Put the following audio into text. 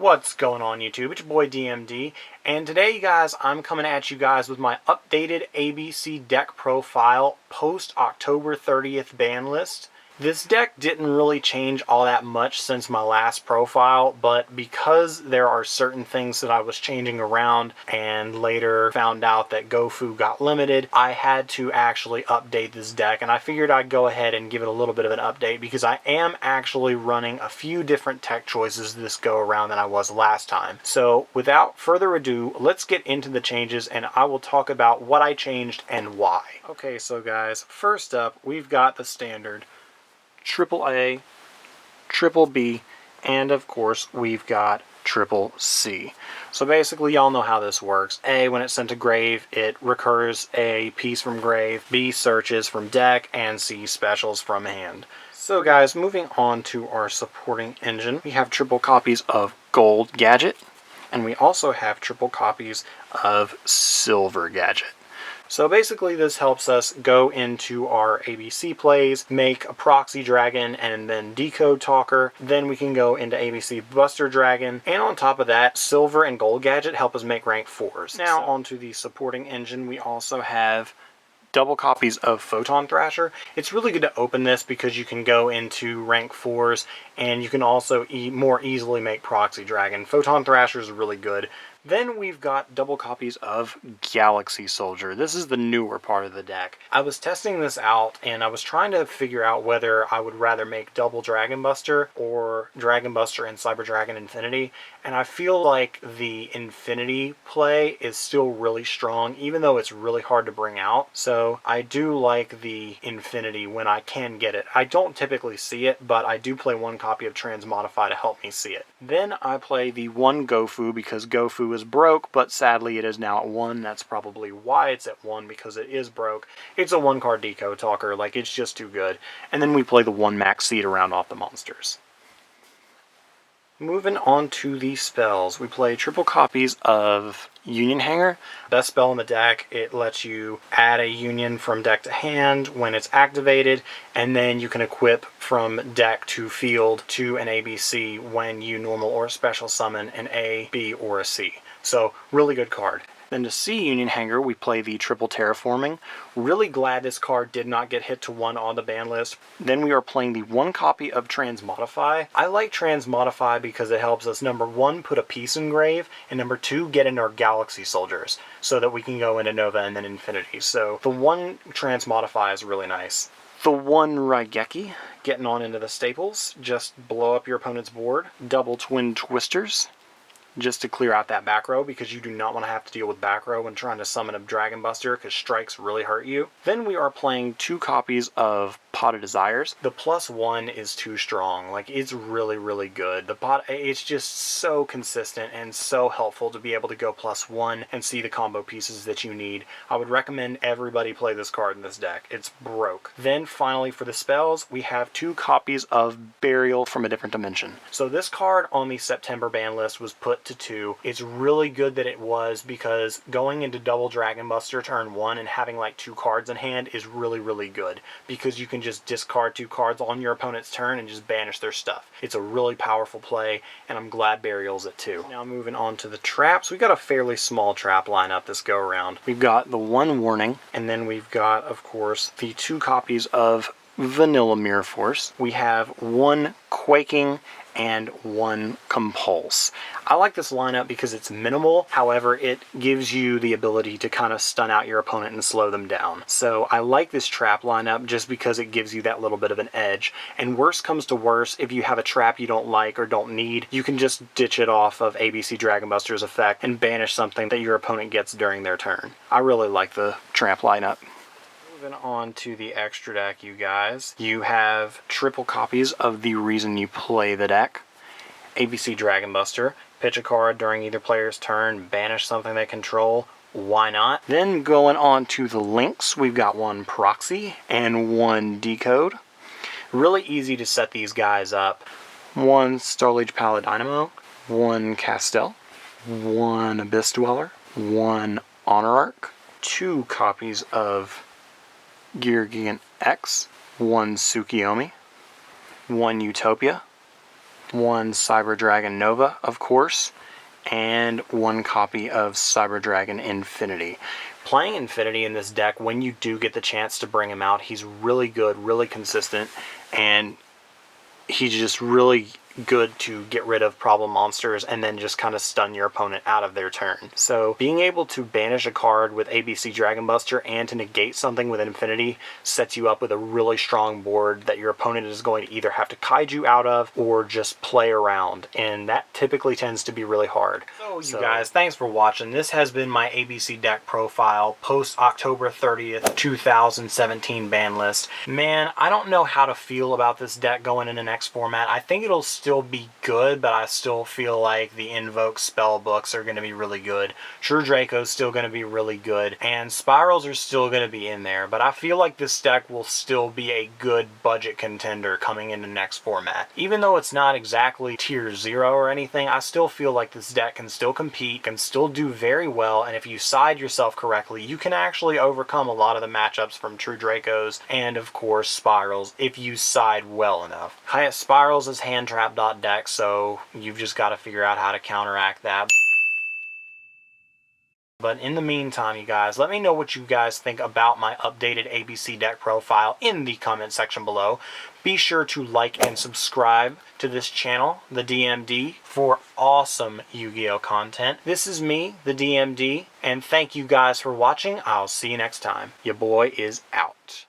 What's going on YouTube? It's your boy DMD, and today guys I'm coming at you guys with my updated ABC deck profile post October 30th ban list. This deck didn't really change all that much since my last profile, but because there are certain things that I was changing around and later found out that GoFu got limited, I had to actually update this deck, and I figured I'd go ahead and give it a little bit of an update because I am actually running a few different tech choices this go around than I was last time. So without further ado, let's get into the changes and I will talk about what I changed and why. Okay, so guys, first up we've got the standard triple A, triple B, and of course we've got triple C. So basically y'all know how this works. A, when it's sent to grave, it recurs a piece from grave. B, searches from deck, and C, specials from hand. So guys, moving on to our supporting engine, we have triple copies of Gold Gadget, and we also have triple copies of Silver Gadget. So basically this helps us go into our ABC plays, make a proxy dragon and then decode talker. Then we can go into ABC Buster Dragon. And on top of that, Silver and Gold Gadget help us make rank 4s. Now onto the supporting engine, we also have double copies of Photon Thrasher. It's really good to open this because you can go into rank 4s and you can also more easily make Proxy Dragon. Photon Thrasher is really good. Then we've got double copies of Galaxy Soldier. This is the newer part of the deck. I was testing this out and I was trying to figure out whether I would rather make double Dragon Buster or Dragon Buster and Cyber Dragon Infinity. And I feel like the Infinity play is still really strong, even though it's really hard to bring out. So I do like the Infinity when I can get it. I don't typically see it, but I do play one copy of Transmodify to help me see it. Then I play the one GoFu because GoFu is broke, but sadly it is now at 1. That's probably why it's at 1, because it is broke. It's a 1-card Decode Talker, like it's just too good. And then we play the 1 Max Seed to round off the monsters. Moving on to the spells, we play triple copies of Union Hanger. Best spell in the deck. It lets you add a Union from deck to hand when it's activated, and then you can equip from deck to field to an ABC when you normal or special summon an A, B, or a C. So really good card. Then to see Union Hanger, we play the triple Terraforming. Really glad this card did not get hit to 1 on the ban list. Then we are playing the 1 copy of Transmodify. I like Transmodify because it helps us, number 1, put a piece in grave, and number 2, get in our Galaxy Soldiers so that we can go into Nova and then Infinity. So the 1 Transmodify is really nice. The 1 Raigeki, getting on into the staples, just blow up your opponent's board. Double Twin Twisters, just to clear out that back row, because you do not want to have to deal with back row when trying to summon a Dragon Buster, because strikes really hurt you. Then we are playing 2 copies of Pot of Desires. The +1 is too strong. Like, it's really, really good. The pot, it's just so consistent and so helpful to be able to go +1 and see the combo pieces that you need. I would recommend everybody play this card in this deck. It's broke. Then finally for the spells, we have 2 copies of Burial from a Different Dimension. So this card on the September ban list was put to 2. It's really good that it was, because going into double Dragon Buster turn 1 and having like 2 cards in hand is really, really good, because you can just discard 2 cards on your opponent's turn and just banish their stuff. It's a really powerful play, and I'm glad Burial's at 2. Now moving on to the traps, we've got a fairly small trap lineup this go around. We've got the 1 Warning, and then we've got, of course, the 2 copies of Vanilla Mirror Force. We have 1 Quaking and 1 Compulse. I like this lineup because it's minimal, however it gives you the ability to kind of stun out your opponent and slow them down. So I like this trap lineup just because it gives you that little bit of an edge. And worst comes to worst, if you have a trap you don't like or don't need, you can just ditch it off of ABC Dragon Buster's effect and banish something that your opponent gets during their turn. I really like the trap lineup. Moving on to the extra deck, you guys. You have triple copies of the reason you play the deck. ABC Dragon Buster. Pitch a card during either player's turn, banish something they control. Why not? Then going on to the links, we've got 1 Proxy and 1 Decode. Really easy to set these guys up. 1 Starlight Paladynamo, 1 Castel, 1 Abyss Dweller, 1 Honor Arc, 2 copies of Gear Gigant X, 1 Tsukiyomi, 1 Utopia, one Cyber Dragon Nova, of course, and one copy of Cyber Dragon Infinity. Playing Infinity in this deck, when you do get the chance to bring him out, he's really good, really consistent, and he's just really good to get rid of problem monsters and then just kind of stun your opponent out of their turn. So being able to banish a card with ABC Dragon Buster and to negate something with Infinity sets you up with a really strong board that your opponent is going to either have to kaiju out of or just play around, and that typically tends to be really hard. So you guys, thanks for watching. This has been my ABC deck profile post October 30th 2017 ban list. Man, I don't know how to feel about this deck going in the next format. I think it'll still be good, but I still feel like the Invoke spell books are going to be really good. True Draco's still going to be really good, and Spirals are still going to be in there, but I feel like this deck will still be a good budget contender coming into next format. Even though it's not exactly tier 0 or anything, I still feel like this deck can still compete, can still do very well, and if you side yourself correctly, you can actually overcome a lot of the matchups from True Dracos and, of course, Spirals if you side well enough. Spirals is hand trap deck, so you've just got to figure out how to counteract that. But in the meantime, you guys, let me know what you guys think about my updated ABC deck profile in the comment section below. Be sure to like and subscribe to this channel, the DMD, for awesome Yu-Gi-Oh content. This is me, the DMD, and thank you guys for watching. I'll see you next time. Your boy is out.